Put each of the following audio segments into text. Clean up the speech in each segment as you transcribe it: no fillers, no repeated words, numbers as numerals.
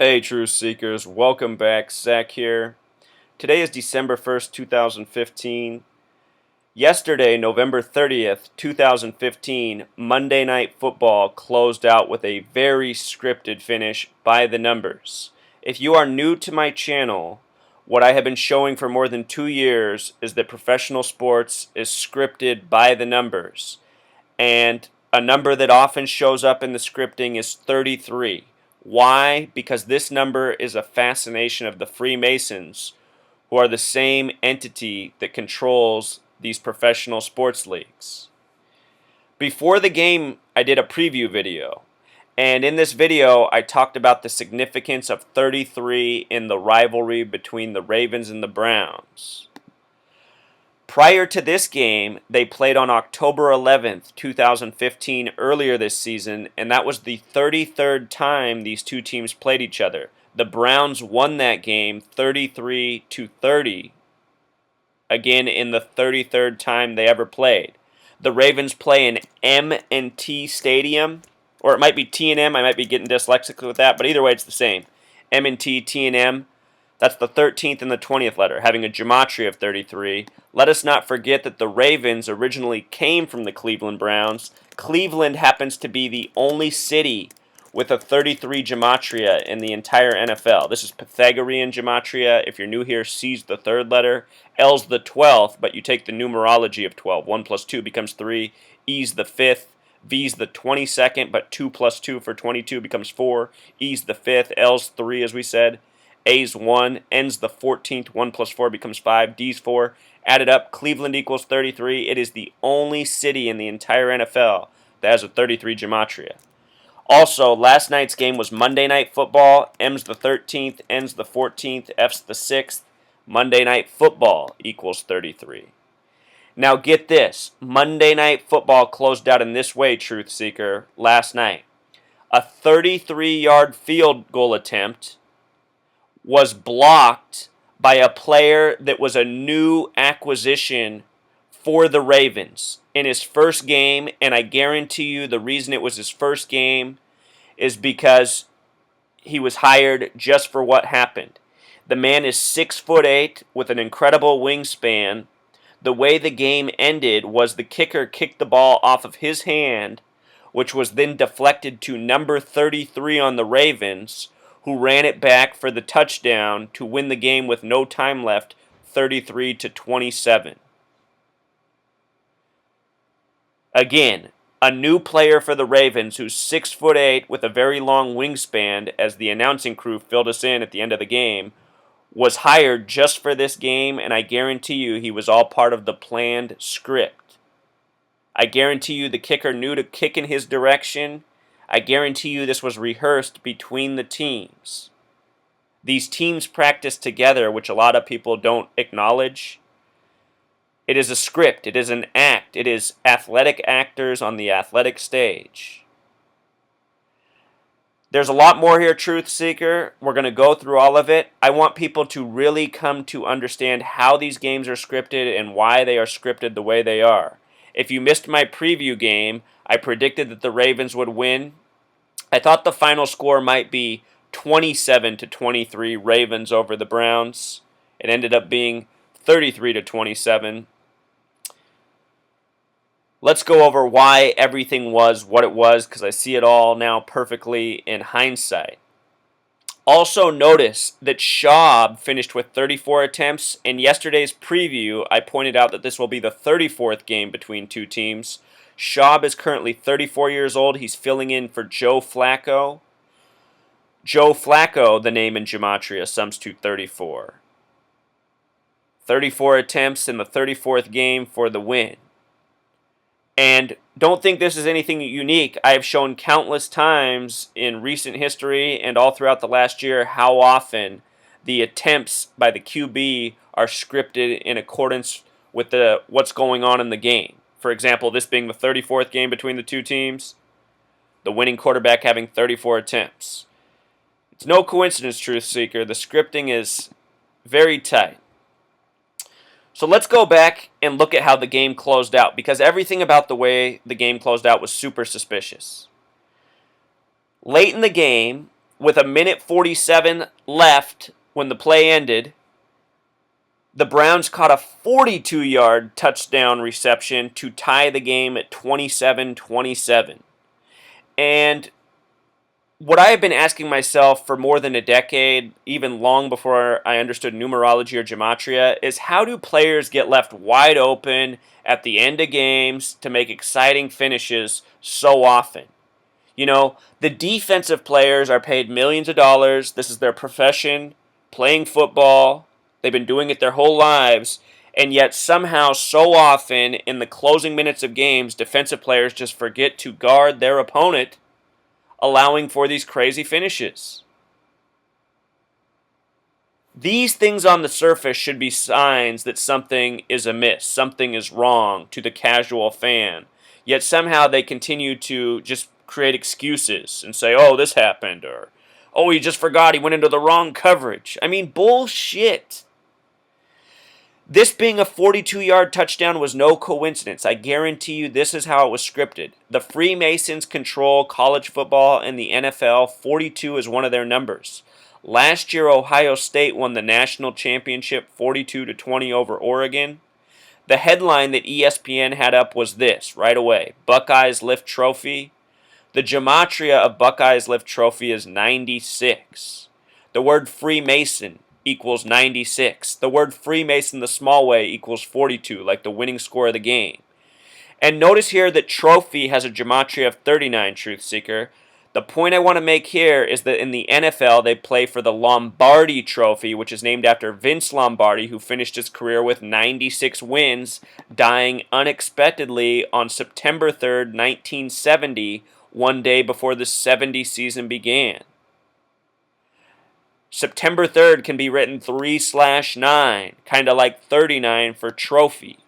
Hey, Truth Seekers, welcome back. Zach here. Today is December 1st, 2015. Yesterday, November 30th, 2015, Monday Night Football closed out with a very scripted finish by the numbers. If you are new to my channel, what I have been showing for more than 2 years is that professional sports is scripted by the numbers. And a number that often shows up in the scripting is 33. Why? Because this number is a fascination of the Freemasons, who are the same entity that controls these professional sports leagues. Before the game, I did a preview video. And in this video, I talked about the significance of 33 in the rivalry between the Ravens and the Browns. Prior to this game, they played on October 11th, 2015, earlier this season, and that was the 33rd time these two teams played each other. The Browns won that game 33-30, again in the 33rd time they ever played. The Ravens play in M&T Stadium, or it might be T&M, I might be getting dyslexic with that, but either way it's the same. M&T, T&M. That's the 13th and the 20th letter, having a gematria of 33. Let us not forget that the Ravens originally came from the Cleveland Browns. Cleveland happens to be the only city with a 33 gematria in the entire NFL. This is Pythagorean gematria. If you're new here, C's the third letter, L's the 12th, but you take the numerology of 12. 1 plus 2 becomes 3, E's the 5th, V's the 22nd, but 2 plus 2 for 22 becomes 4, E's the 5th, L's 3 as we said. A's 1, N's the 14th, 1 plus 4 becomes 5, D's 4. Added up, Cleveland equals 33. It is the only city in the entire NFL that has a 33 gematria. Also, last night's game was Monday Night Football. M's the 13th, N's the 14th, F's the 6th. Monday Night Football equals 33. Now get this. Monday Night Football closed out in this way, Truth Seeker, last night. A 33-yard field goal attempt was blocked by a player that was a new acquisition for the Ravens in his first game, and I guarantee you the reason it was his first game is because he was hired just for what happened. The man is 6'8" with an incredible wingspan. The way the game ended was the kicker kicked the ball off of his hand, which was then deflected to number 33 on the Ravens, who ran it back for the touchdown to win the game with no time left, 33-27. Again, a new player for the Ravens who's 6'8" with a very long wingspan, as the announcing crew filled us in at the end of the game, was hired just for this game, and I guarantee you he was all part of the planned script. I guarantee you the kicker knew to kick in his direction. I guarantee you this was rehearsed between the teams. These teams practice together, which a lot of people don't acknowledge. It is a script. It is an act. It is athletic actors on the athletic stage. There's a lot more here, Truth Seeker. We're going to go through all of it. I want people to really come to understand how these games are scripted and why they are scripted the way they are. If you missed my preview game, I predicted that the Ravens would win. I thought the final score might be 27-23 Ravens over the Browns. It ended up being 33-27. Let's go over why everything was what it was, because I see it all now perfectly in hindsight. Also notice that Schaub finished with 34 attempts. In yesterday's preview, I pointed out that this will be the 34th game between two teams. Schaub is currently 34 years old. He's filling in for Joe Flacco. Joe Flacco, the name in Gematria, sums to 34. 34 attempts in the 34th game for the win. And don't think this is anything unique. I have shown countless times in recent history and all throughout the last year how often the attempts by the QB are scripted in accordance with what's going on in the game. For example, this being the 34th game between the two teams, the winning quarterback having 34 attempts. It's no coincidence, Truth Seeker. The scripting is very tight. So let's go back and look at how the game closed out, because everything about the way the game closed out was super suspicious. Late in the game, with a minute 47 left when the play ended, the Browns caught a 42-yard touchdown reception to tie the game at 27-27. And what I have been asking myself for more than a decade, even long before I understood numerology or gematria, is how do players get left wide open at the end of games to make exciting finishes so often? You know, the defensive players are paid millions of dollars. This is their profession, playing football. They've been doing it their whole lives. And yet somehow, so often, in the closing minutes of games, defensive players just forget to guard their opponent, allowing for these crazy finishes. These things on the surface should be signs that something is amiss, something is wrong to the casual fan. Yet somehow they continue to just create excuses and say, oh, this happened, or oh, he just forgot he went into the wrong coverage. I mean, bullshit. This being a 42-yard touchdown was no coincidence. I guarantee you this is how it was scripted. The Freemasons control college football and the NFL. 42 is one of their numbers. Last year, Ohio State won the national championship 42-20 over Oregon. The headline that ESPN had up was this right away: Buckeyes lift trophy. The gematria of Buckeyes lift trophy is 96. The word Freemason equals 96. The word Freemason the small way equals 42, like the winning score of the game. And notice here that trophy has a gematria of 39, Truth Seeker. The point I want to make here is that in the NFL, they play for the Lombardi Trophy, which is named after Vince Lombardi, who finished his career with 96 wins, dying unexpectedly on September 3rd, 1970, one day before the 70 season began. September 3rd can be written 3/9, kind of like 39 for trophy.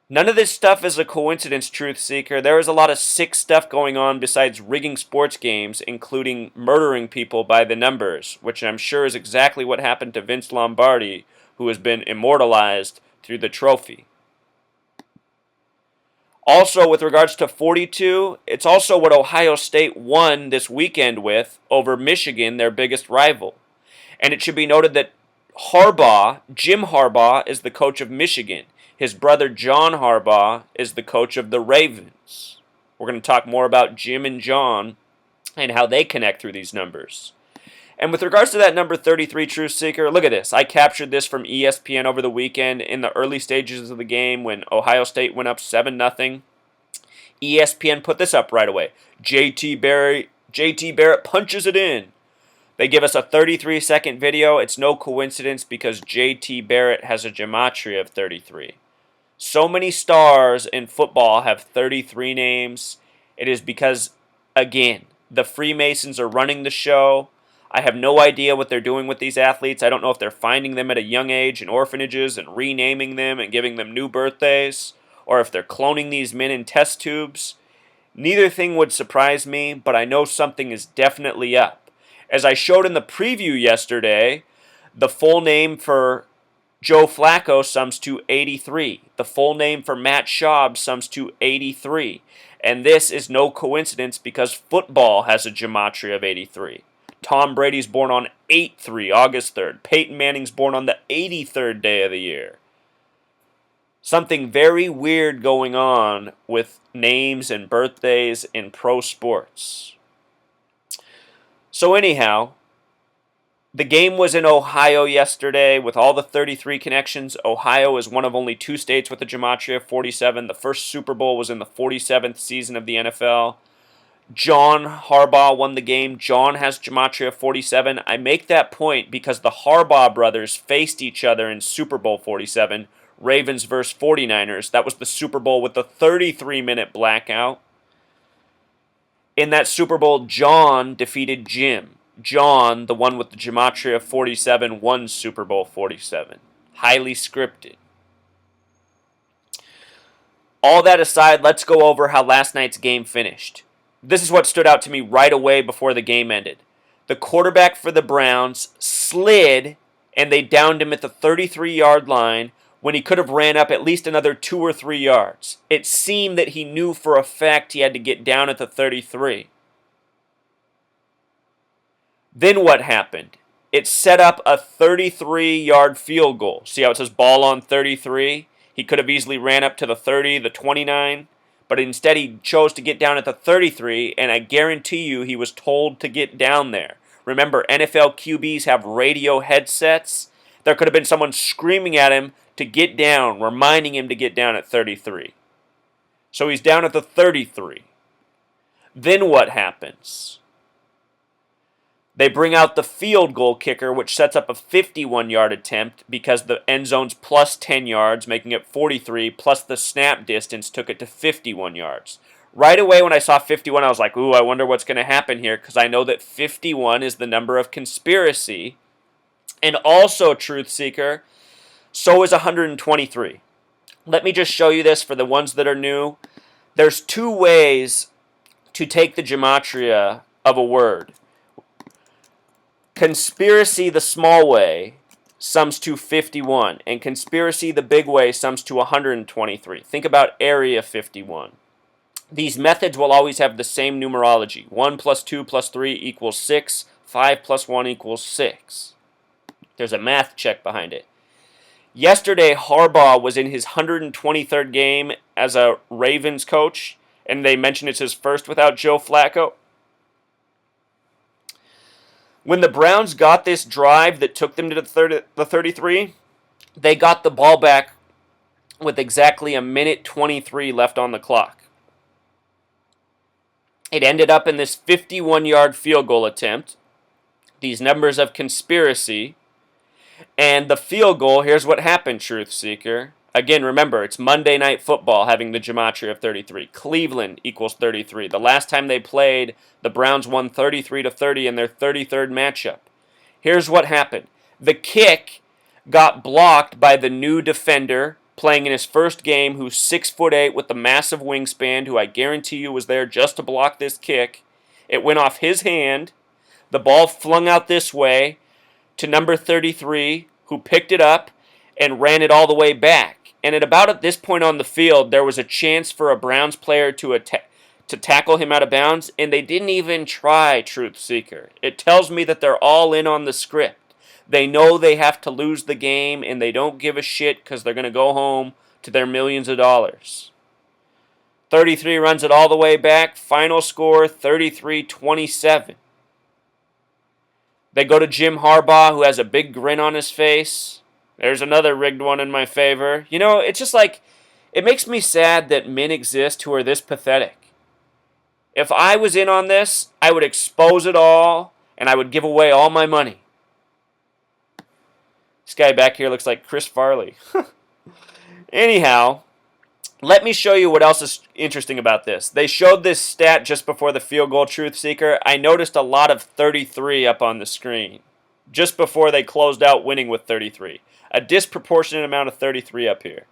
None of this stuff is a coincidence, Truth Seeker. There is a lot of sick stuff going on besides rigging sports games, including murdering people by the numbers, which I'm sure is exactly what happened to Vince Lombardi, who has been immortalized through the trophy. Also, with regards to 42, it's also what Ohio State won this weekend with over Michigan, their biggest rival. And it should be noted that Jim Harbaugh, is the coach of Michigan. His brother John Harbaugh is the coach of the Ravens. We're going to talk more about Jim and John and how they connect through these numbers. And with regards to that number 33, Truth Seeker, look at this. I captured this from ESPN over the weekend in the early stages of the game when Ohio State went up 7-0. ESPN put this up right away. JT Barrett punches it in. They give us a 33-second video. It's no coincidence because JT Barrett has a gematria of 33. So many stars in football have 33 names. It is because, again, the Freemasons are running the show. I have no idea what they're doing with these athletes. I don't know if they're finding them at a young age in orphanages and renaming them and giving them new birthdays, or if they're cloning these men in test tubes. Neither thing would surprise me, but I know something is definitely up. As I showed in the preview yesterday, the full name for Joe Flacco sums to 83. The full name for Matt Schaub sums to 83. And this is no coincidence because football has a gematria of 83. Tom Brady's born on 8/3, August 3rd. Peyton Manning's born on the 83rd day of the year. Something very weird going on with names and birthdays in pro sports. So anyhow, the game was in Ohio yesterday with all the 33 connections. Ohio is one of only 2 states with a gematria of 47. The first Super Bowl was in the 47th season of the NFL. John Harbaugh won the game. John has gematria of 47. I make that point because the Harbaugh brothers faced each other in Super Bowl 47, Ravens versus 49ers. That was the Super Bowl with the 33-minute blackout. In that Super Bowl, John defeated Jim. John, the one with the gematria of 47, won Super Bowl 47. Highly scripted. All that aside, let's go over how last night's game finished. This is what stood out to me right away before the game ended. The quarterback for the Browns slid, and they downed him at the 33-yard line when he could have ran up at least another 2 or 3 yards. It seemed that he knew for a fact he had to get down at the 33. Then what happened? It set up a 33-yard field goal. See how it says ball on 33? He could have easily ran up to the 30, the 29, but instead he chose to get down at the 33, and I guarantee you he was told to get down there. Remember, NFL QBs have radio headsets. There could have been someone screaming at him to get down, reminding him to get down at 33. So he's down at the 33. Then what happens? They bring out the field goal kicker, which sets up a 51-yard attempt because the end zone's plus 10 yards, making it 43, plus the snap distance took it to 51 yards. Right away when I saw 51, I was like, ooh, I wonder what's going to happen here, because I know that 51 is the number of conspiracy. And also, Truth Seeker, so is 123. Let me just show you this for the ones that are new. There's two ways to take the gematria of a word. Conspiracy the small way sums to 51, and conspiracy the big way sums to 123. Think about Area 51. These methods will always have the same numerology. 1 plus 2 plus 3 equals 6. 5 plus 1 equals 6. There's a math check behind it. Yesterday, Harbaugh was in his 123rd game as a Ravens coach, and they mentioned it's his first without Joe Flacco. When the Browns got this drive that took them to the 33, they got the ball back with exactly a minute 23 left on the clock. It ended up in this 51-yard field goal attempt, these numbers of conspiracy, and the field goal. Here's what happened, Truth Seeker. Again, remember, it's Monday Night Football having the gematria of 33. Cleveland equals 33. The last time they played, the Browns won 33-30 in their 33rd matchup. Here's what happened. The kick got blocked by the new defender playing in his first game, who's 6'8" with the massive wingspan, who I guarantee you was there just to block this kick. It went off his hand. The ball flung out this way to number 33, who picked it up and ran it all the way back. And at this point on the field, there was a chance for a Browns player to tackle him out of bounds, and they didn't even try, Truth Seeker. It tells me that they're all in on the script. They know they have to lose the game, and they don't give a shit because they're going to go home to their millions of dollars. 33 runs it all the way back. Final score, 33-27. They go to Jim Harbaugh, who has a big grin on his face. There's another rigged one in my favor. You know, it's just like, it makes me sad that men exist who are this pathetic. If I was in on this, I would expose it all, and I would give away all my money. This guy back here looks like Chris Farley. Anyhow, let me show you what else is interesting about this. They showed this stat just before the field goal, Truth Seeker. I noticed a lot of 33 up on the screen just before they closed out winning with 33. A disproportionate amount of 33 up here.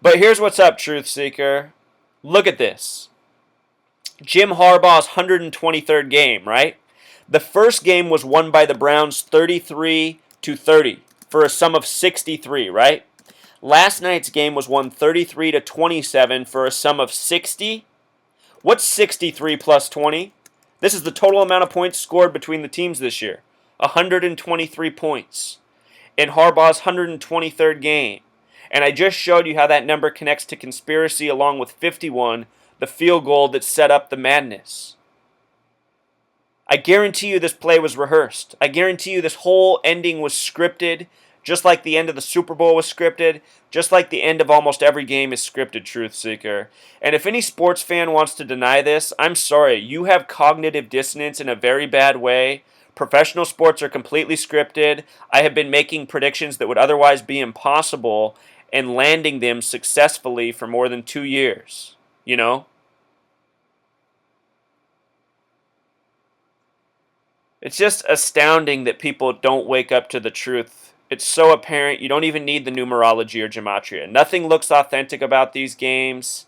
But here's what's up, Truth Seeker. Look at this. Jim Harbaugh's 123rd game, right? The first game was won by the Browns 33-30 for a sum of 63, right? Last night's game was won 33-27 for a sum of 60. What's 63 plus 20? This is the total amount of points scored between the teams this year. 123 points in Harbaugh's 123rd game. And I just showed you how that number connects to conspiracy along with 51, the field goal that set up the madness. I guarantee you this play was rehearsed. I guarantee you this whole ending was scripted, just like the end of the Super Bowl was scripted, just like the end of almost every game is scripted, Truth Seeker. And if any sports fan wants to deny this, I'm sorry. You have cognitive dissonance in a very bad way. Professional sports are completely scripted. I have been making predictions that would otherwise be impossible and landing them successfully for more than 2 years. You know? It's just astounding that people don't wake up to the truth. It's so apparent. You don't even need the numerology or gematria. Nothing looks authentic about these games.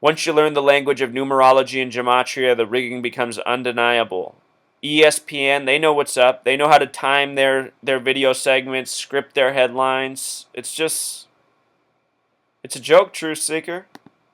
Once you learn the language of numerology and gematria, the rigging becomes undeniable. ESPN, they know what's up. They know how to time their video segments, script their headlines. It's a joke, Truth Seeker.